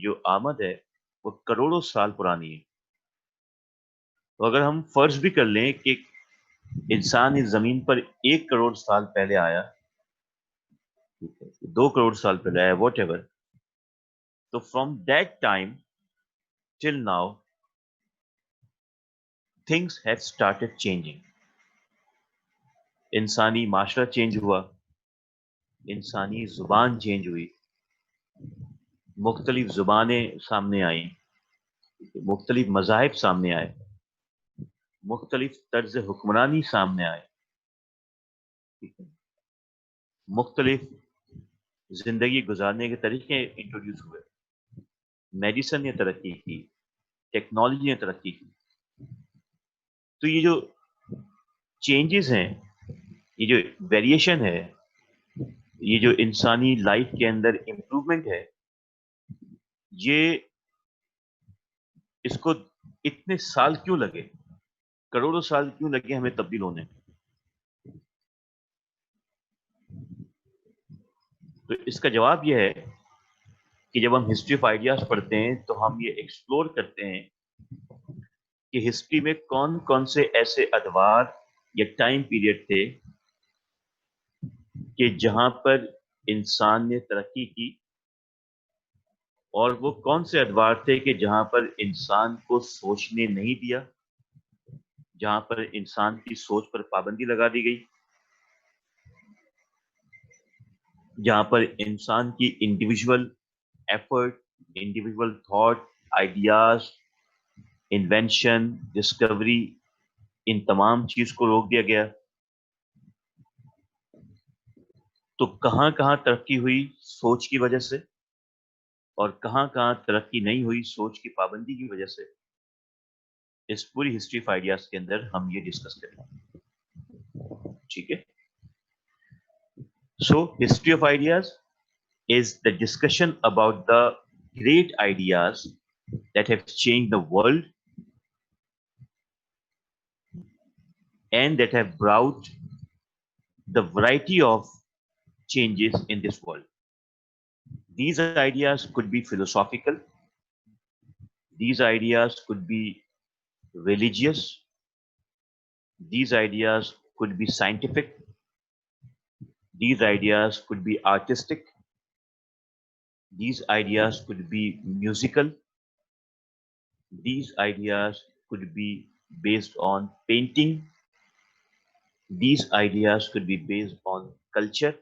جو آمد ہے وہ کروڑوں سال پرانی ہے. تو اگر ہم فرض بھی کر لیں کہ انسان اس زمین پر 1 کروڑ سال پہلے آیا, 2 کروڑ سال پہلے آیا, واٹ ایور, تو from that time till now things have started changing. انسانی معاشرہ چینج ہوا, انسانی زبان چینج ہوئی, مختلف زبانیں سامنے آئیں, مختلف مذاہب سامنے آئے, مختلف طرز حکمرانی سامنے آئے, مختلف زندگی گزارنے کے طریقے انٹروڈیوس ہوئے, میڈیسن نے ترقی کی, ٹیکنالوجی نے ترقی کی. تو یہ جو چینجز ہیں, یہ جو ویریشن ہے, یہ جو انسانی لائف کے اندر امپروومنٹ ہے, یہ اس کو اتنے سال کیوں لگے, کروڑوں سال کیوں لگے ہمیں تبدیل ہونے؟ تو اس کا جواب یہ ہے کہ جب ہم ہسٹری آف آئیڈیاز پڑھتے ہیں تو ہم یہ ایکسپلور کرتے ہیں کہ ہسٹری میں کون کون سے ایسے ادوار یا ٹائم پیریڈ تھے کہ جہاں پر انسان نے ترقی کی, اور وہ کون سے ادوار تھے کہ جہاں پر انسان کو سوچنے نہیں دیا, جہاں پر انسان کی سوچ پر پابندی لگا دی گئی, جہاں پر انسان کی individual effort, individual thought, ideas, invention, discovery, ان تمام چیز کو روک دیا گیا. تو کہاں کہاں ترقی ہوئی سوچ کی وجہ سے, اور کہاں کہاں ترقی نہیں ہوئی سوچ کی پابندی کی وجہ سے, اس پوری ہسٹری آف آئیڈیاز کے اندر ہم یہ ڈسکس کریں گے. ٹھیک ہے. So history of ideas is the discussion about the great ideas that have changed the world and that have brought the variety of changes in this world. These ideas could be philosophical, these ideas could be religious, these ideas could be scientific, these ideas could be artistic, these ideas could be musical, these ideas could be based on painting, these ideas could be based on culture,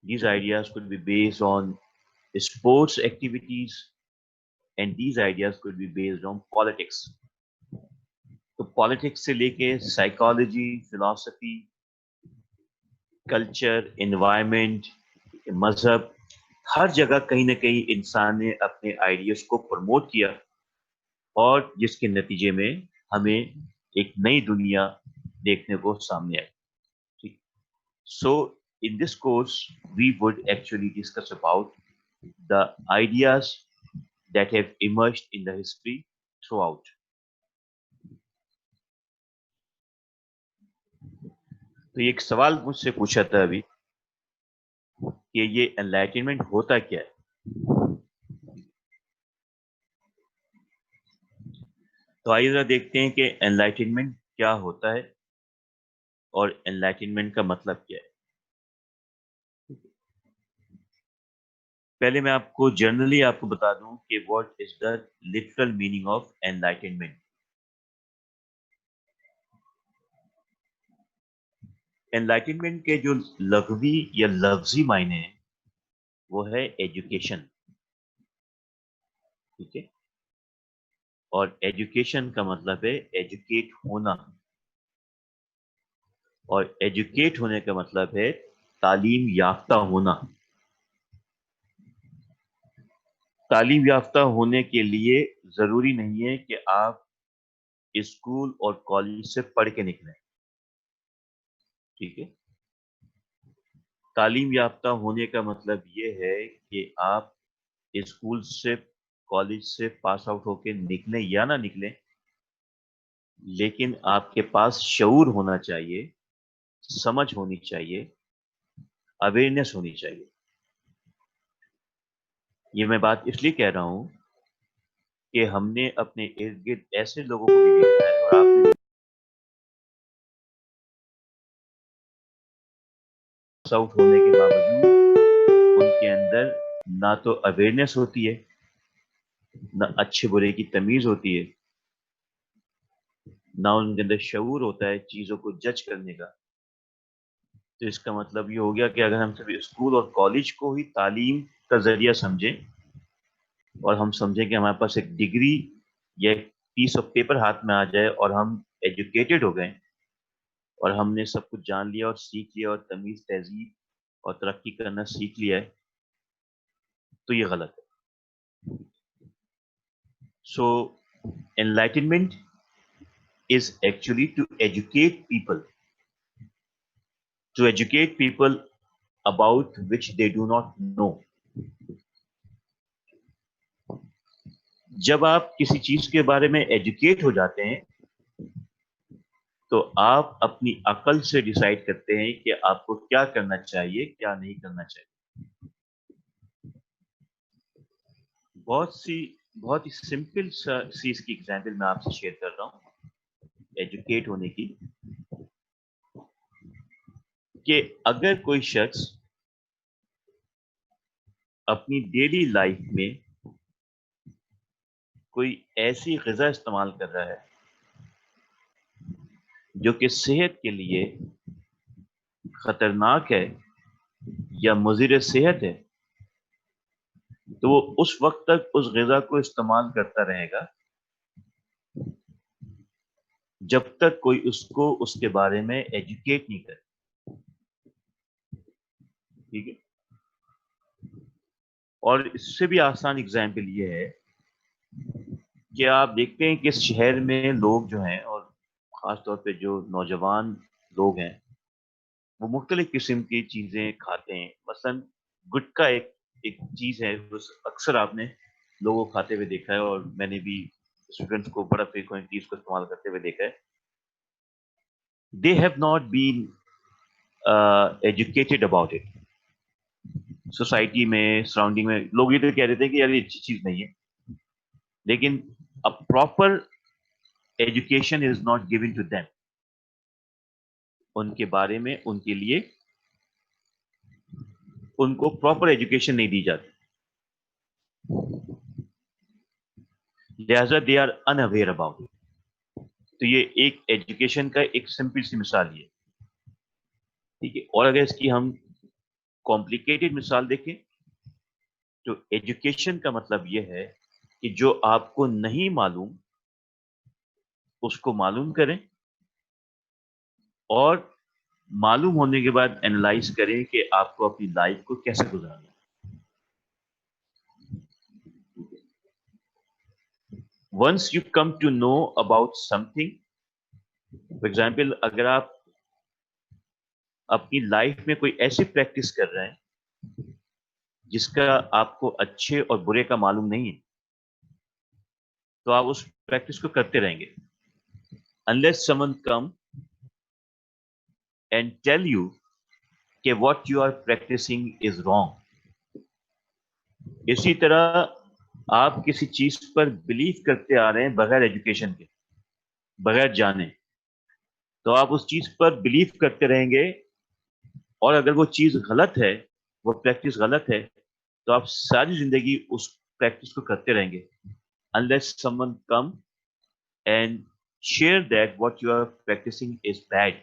these ideas could be based on sports activities, and these ideas could be based on politics. تو politics سے لے کے psychology, philosophy, culture, environment, مذہب, ہر جگہ کہیں نہ کہیں انسان نے اپنے آئیڈیاز کو پروموٹ کیا, اور جس کے نتیجے میں ہمیں ایک نئی دنیا دیکھنے کو سامنے آئی. سو in this course we would actually discuss about the ideas that have emerged in the history throughout. تو ایک سوال مجھ سے پوچھا تھا ابھی کہ یہ انلائٹنمنٹ ہوتا کیا ہے. تو آئیے ذرا دیکھتے ہیں کہ انلائٹنمنٹ کیا ہوتا ہے اور انلائٹنمنٹ کا مطلب کیا ہے. پہلے میں آپ کو جنرلی آپ کو بتا دوں کہ what is the literal meaning of enlightenment. Enlightenment کے جو لغوی یا لفظی معنی ہیں وہ ہے ایجوکیشن. ٹھیک ہے. اور ایجوکیشن کا مطلب ہے ایجوکیٹ ہونا, اور ایجوکیٹ ہونے کا مطلب ہے تعلیم یافتہ ہونا. تعلیم یافتہ ہونے کے لیے ضروری نہیں ہے کہ آپ اسکول اور کالج سے پڑھ کے نکلیں. ٹھیک ہے. تعلیم یافتہ ہونے کا مطلب یہ ہے کہ آپ اسکول سے, کالج سے پاس آؤٹ ہو کے نکلیں یا نہ نکلیں, لیکن آپ کے پاس شعور ہونا چاہیے, سمجھ ہونی چاہیے, اویئرنیس ہونی چاہیے. یہ میں بات اس لیے کہہ رہا ہوں کہ ہم نے اپنے ارد گرد ایسے لوگوں کو بھی دیکھا ہے، اور آپ نے پاس آؤٹ ہونے کے باوجود ان کے اندر نہ تو اویئرنیس ہوتی ہے، نہ اچھے برے کی تمیز ہوتی ہے، نہ ان کے اندر شعور ہوتا ہے چیزوں کو جج کرنے کا. تو اس کا مطلب یہ ہو گیا کہ اگر ہم صرف اسکول اور کالج کو ہی تعلیم کا ذریعہ سمجھیں، اور ہم سمجھیں کہ ہمارے پاس ایک ڈگری یا ایک پیس آف پیپر ہاتھ میں آ جائے اور ہم ایجوکیٹڈ ہو گئے اور ہم نے سب کچھ جان لیا اور سیکھ لیا اور تمیز تہذیب اور ترقی کرنا سیکھ لیا ہے، تو یہ غلط ہے. سو enlightenment is actually to educate people about which they do not know. جب آپ کسی چیز کے بارے میں ایجوکیٹ ہو جاتے ہیں تو آپ اپنی عقل سے ڈیسائیڈ کرتے ہیں کہ آپ کو کیا کرنا چاہیے، کیا نہیں کرنا چاہیے. بہت ہی سمپل سی اس کی ایگزامپل میں آپ سے شیئر کر رہا ہوں ایجوکیٹ ہونے کی، کہ اگر کوئی شخص اپنی ڈیلی لائف میں کوئی ایسی غذا استعمال کر رہا ہے جو کہ صحت کے لیے خطرناک ہے یا مضر صحت ہے، تو وہ اس وقت تک اس غذا کو استعمال کرتا رہے گا جب تک کوئی اس کو اس کے بارے میں ایجوکیٹ نہیں کرے. ٹھیک ہے. اور اس سے بھی آسان اگزامپل یہ ہے کہ آپ دیکھتے ہیں کہ اس شہر میں لوگ جو ہیں، اور خاص طور پہ جو نوجوان لوگ ہیں، وہ مختلف قسم کی چیزیں کھاتے ہیں. مثلا گٹکا ایک چیز ہے، اکثر آپ نے لوگوں کو کھاتے ہوئے دیکھا ہے، اور میں نے بھی اسٹوڈنٹس کو بڑا فریکوینٹلی اس کو استعمال کرتے ہوئے دیکھا ہے. They have not been educated about it. Society میں، سراؤنڈنگ میں لوگ یہ تو کہہ دیتے ہیں کہ یار یہ اچھی چیز نہیں ہے، لیکن proper education is not given to them. ان کے بارے میں، ان کے لیے ان کو پراپر ایجوکیشن نہیں دی جاتی، لہذا they are unaware about it. تو یہ ایک ایجوکیشن کا ایک سمپل سی مثال یہ. ٹھیک ہے. اور اگر اس کی ہم کمپلیکیٹڈ مثال دیکھیں تو ایجوکیشن کا مطلب یہ ہے کہ جو آپ کو نہیں معلوم اس کو معلوم کریں، اور معلوم ہونے کے بعد اینالائز کریں کہ آپ کو اپنی لائف کو کیسے گزارنا ہے. Once you come to know about something, for example اگر آپ اپنی لائف میں کوئی ایسی پریکٹس کر رہے ہیں جس کا آپ کو اچھے اور برے کا معلوم نہیں ہے، تو آپ اس پریکٹس کو کرتے رہیں گے unless someone come and tell you کہ what you are practicing is wrong. اسی طرح آپ کسی چیز پر بلیف کرتے آ رہے ہیں بغیر ایجوکیشن کے، بغیر جانے، تو آپ اس چیز پر بلیف کرتے رہیں گے، اور اگر وہ چیز غلط ہے، وہ پریکٹس غلط ہے، تو آپ ساری زندگی اس پریکٹس کو کرتے رہیں گے unless someone come and share that what you are practicing is bad.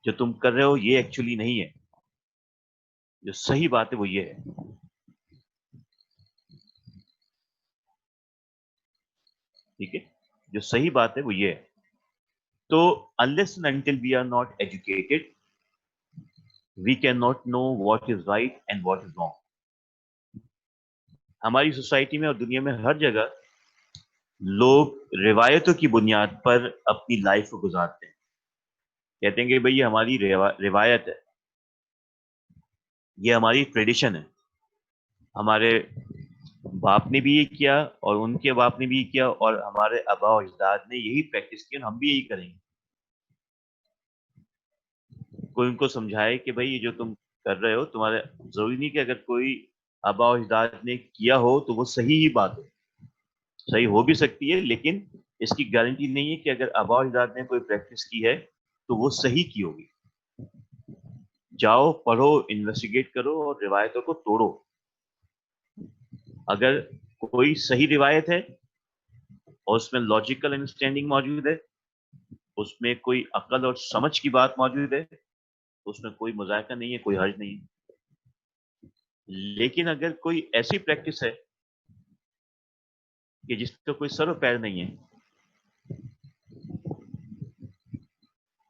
جو تم کر رہے ہو یہ ایکچولی نہیں ہے، جو صحیح بات ہے وہ یہ ہے. ٹھیک ہے. جو صحیح بات ہے وہ یہ ہے. تو unless and until we are not educated, we cannot know what is right and what is wrong. ہماری سوسائٹی میں اور دنیا میں ہر جگہ لوگ روایتوں کی بنیاد پر اپنی لائف کو گزارتے ہیں. کہتے ہیں کہ بھئی یہ ہماری روایت ہے، یہ ہماری ٹریڈیشن ہے، ہمارے باپ نے بھی یہ کیا اور ان کے باپ نے بھی یہ کیا اور ہمارے آباء و اجداد نے یہی پریکٹس کی، ہم بھی یہی کریں گے. کوئی ان کو سمجھائے کہ بھئی یہ جو تم کر رہے ہو، تمہارے ضروری نہیں کہ اگر کوئی آبا و اجداد نے کیا ہو تو وہ صحیح ہی بات ہے، صحیح ہو بھی سکتی ہے، لیکن اس کی گارنٹی نہیں ہے کہ اگر آبا و اجداد نے کوئی پریکٹس کی ہے تو وہ صحیح کی ہوگی. جاؤ پڑھو، انویسٹیگیٹ کرو اور روایتوں کو توڑو. اگر کوئی صحیح روایت ہے اور اس میں لاجیکل انڈرسٹینڈنگ موجود ہے، اس میں کوئی عقل اور سمجھ کی بات موجود ہے، اس میں کوئی مذائقہ نہیں ہے، کوئی حرج نہیں ہے. لیکن اگر کوئی ایسی پریکٹس ہے کہ جس کا کوئی سر و پیر نہیں ہے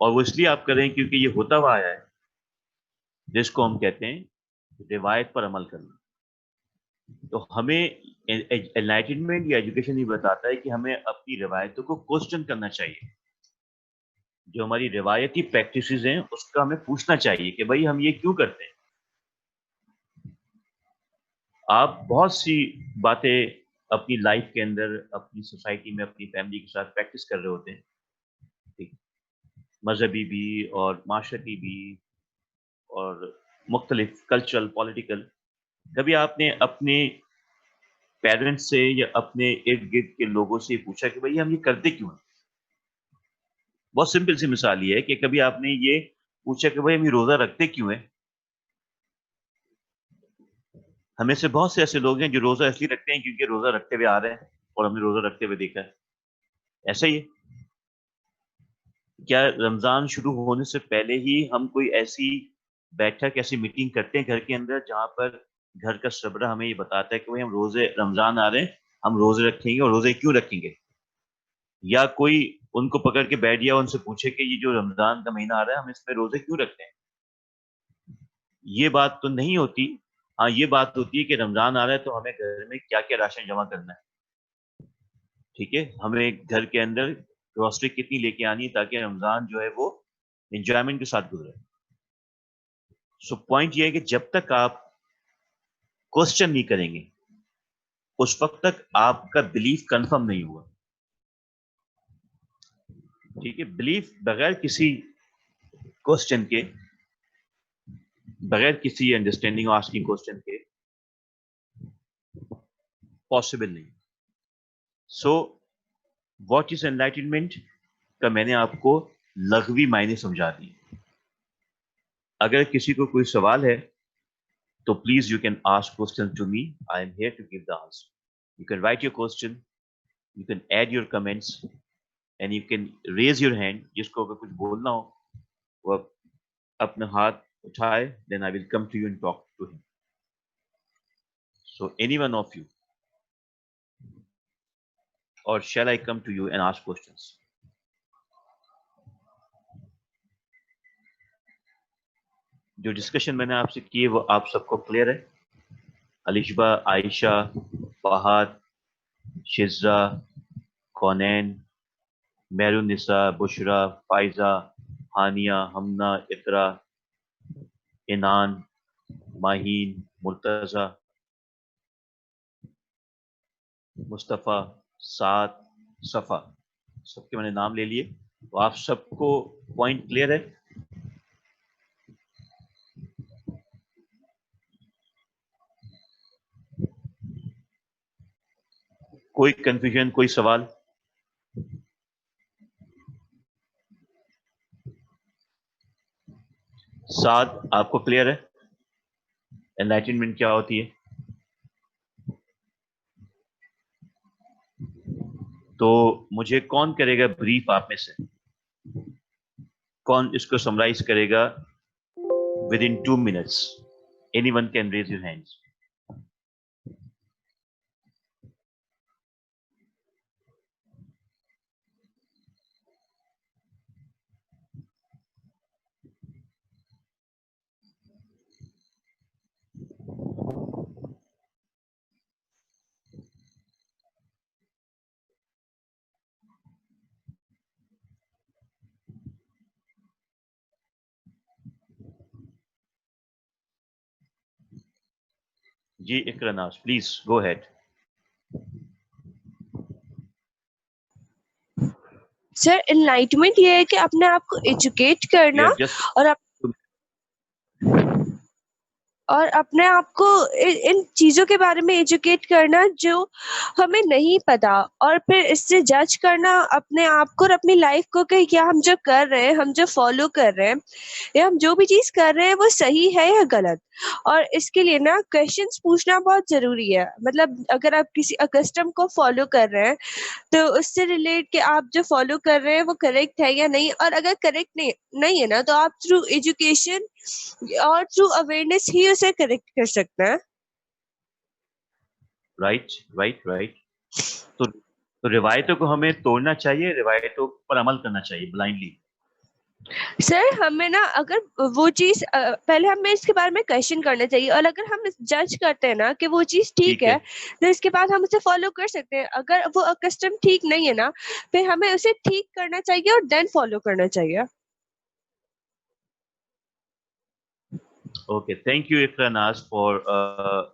اور وہ اس لیے آپ کریں کیونکہ یہ ہوتا ہوا آیا ہے، جس کو ہم کہتے ہیں روایت پر عمل کرنا، تو ہمیں انلائٹنمنٹ یا ایجوکیشن یہ بتاتا ہے کہ ہمیں اپنی روایتوں کو کوسچن کرنا چاہیے. جو ہماری روایتی پریکٹسز ہیں اس کا ہمیں پوچھنا چاہیے کہ بھائی ہم یہ کیوں کرتے ہیں. آپ بہت سی باتیں اپنی لائف کے اندر، اپنی سوسائٹی میں، اپنی فیملی کے ساتھ پریکٹس کر رہے ہوتے ہیں، مذہبی بھی اور معاشرتی بھی اور مختلف کلچرل، پولیٹیکل. کبھی آپ نے اپنے پیرنٹس سے یا اپنے ارد گرد کے لوگوں سے پوچھا کہ بھائی ہم یہ کرتے کیوں ہیں؟ بہت سمپل سی مثال یہ ہے کہ کبھی آپ نے یہ پوچھا کہ بھائی ہم یہ روزہ رکھتے کیوں ہیں؟ ہمیں سے بہت سے ایسے لوگ ہیں جو روزہ اس لیے رکھتے ہیں کیونکہ روزہ رکھتے ہوئے آ رہے ہیں اور ہم نے روزہ رکھتے ہوئے دیکھا ہے. ایسا ہی ہے. کیا رمضان شروع ہونے سے پہلے ہی ہم کوئی ایسی بیٹھک، ایسی میٹنگ کرتے ہیں گھر کے اندر جہاں پر گھر کا سربراہ ہمیں یہ بتاتا ہے کہ بھائی ہم روزے، رمضان آ رہے ہیں، ہم روزے رکھیں گے اور روزے کیوں رکھیں گے؟ یا کوئی ان کو پکڑ کے بیٹھ گیا، ان سے پوچھے کہ یہ جو رمضان کا مہینہ آ رہا ہے ہم اس میں روزے کیوں رکھتے ہیں؟ یہ بات تو نہیں ہوتی. ہاں یہ بات ہوتی ہے کہ رمضان آ رہا ہے تو ہمیں گھر میں کیا کیا راشن جمع کرنا ہے، ٹھیک ہے، ہمیں گھر کے اندر گروسری کتنی لے کے آنی ہے تاکہ رمضان جو ہے وہ انجوائمنٹ کے ساتھ گزرے. سو پوائنٹ یہ ہے کہ جب تک آپ کوسچن نہیں کریں گے اس وقت تک آپ کا بلیف کنفرم نہیں ہوا. ٹھیک ہے، بلیف بغیر کسی کوسچن کے، بغیر کسی انڈرسٹینڈنگ آسکنگ کوسچن کے پاسبل نہیں. سو واٹ از انلائٹنمنٹ کا میں نے آپ کو لغوی معنی سمجھا دی. اگر کسی کو کوئی سوال ہے تو please you can ask question to me. I am here to give the answer. You can write your question, you can add your comments and you can raise your hand. جس کو اگر کچھ بولنا ہو وہ اپنا ہاتھ اٹھائے، then I will come to you and talk to ہم. So any one of you or shall I come to you and ask questions? جو ڈسکشن میں نے آپ سے کی وہ آپ سب کو کلیئر ہے؟ الشبہ، عائشہ، فہد، شزا، کونین، میرونسا، بشرا، فائزہ، ہانیہ، ہمنا، اقرا، انان، ماہین، مرتضی، مصطفیٰ، سعد، صفا، سب کے میں نے نام لے لیے. تو آپ سب کو پوائنٹ کلیئر ہے؟ کوئی کنفیوژن، کوئی سوال؟ سعد آپ کو کلیئر ہے انلائٹنمنٹ کیا ہوتی ہے؟ تو مجھے کون کرے گا بریف آپ میں سے؟ کون اس کو سمرائز کرے گا within 2 minutes? Anyone can raise your hands. جی Iqra Naz, please go ahead. Sir enlightenment یہ ہے کہ اپنے آپ کو ایجوکیٹ کرنا اور اور اپنے آپ کو ان چیزوں کے بارے میں ایجوکیٹ کرنا جو ہمیں نہیں پتا، اور پھر اس سے جج کرنا اپنے آپ کو اور اپنی لائف کو کہ کیا ہم جو کر رہے ہیں، ہم جو فالو کر رہے ہیں یا ہم جو بھی چیز کر رہے ہیں وہ صحیح ہے یا غلط. اور اس کے لیے نا کویشچنس پوچھنا بہت ضروری ہے. مطلب اگر آپ کسی کسٹم کو فالو کر رہے ہیں تو اس سے ریلیٹ کہ آپ جو فالو کر رہے ہیں وہ کریکٹ ہے یا نہیں، اور اگر کریکٹ نہیں ہے نا تو آپ تھرو ایجوکیشن اور تھرو اویئرنیس ہی اسے کریکٹ کر سکتے ہیں. Right right right. تو روایتوں کو ہمیں توڑنا چاہیے، روایتوں پر عمل کرنا چاہیے بلائنڈلی. سر ہمیں نا اگر وہ چیز پہلے ہمیں اس کے بارے میں کویشچن کرنا چاہیے، اور اگر ہم جج کرتے ہیں نا کہ وہ چیز ٹھیک ہے تو اس کے بعد ہم اسے فالو کر سکتے ہیں. اگر وہ کسٹم ٹھیک نہیں ہے نا پھر ہمیں اسے ٹھیک کرنا چاہیے اور دین فالو کرنا چاہیے. Okay, thank you Iqra Naz for a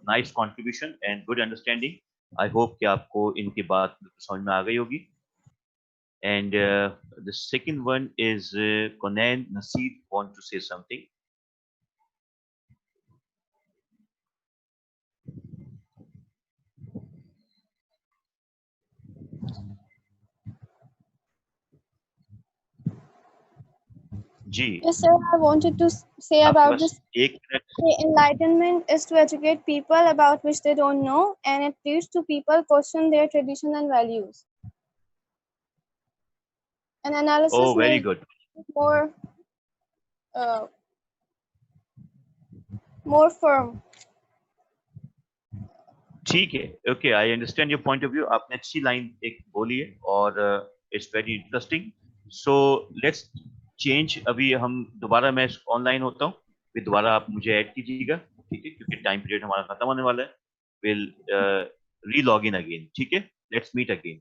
nice contribution and good understanding. I hope کہ آپ کو ان کی بات سمجھ میں آ گئی ہوگی. And the second one is Konan Naseed want to say something. G Yes, sir. I wanted to say آپ کے about پاس this. ایک minute. Enlightenment is to educate people about which they don't know, and it leads to people question their tradition and values. An analysis Oh, very made good. uh, more firm. ٹھیک ہے. Okay I understand your point of view. آپ نے اچھی لائن ایک بولی ہے اور it's very interesting. So let's change. ابھی ہم دوبارہ میں آن لائن ہوتا ہوں، پھر دوبارہ آپ مجھے ایڈ کیجیے گا، ٹھیک ہے، کیونکہ ٹائم پیریڈ ہمارا ختم ہونے والا ہے. ول ری لاگ ان اگین. ٹھیک ہے، لیٹس میٹ اگین.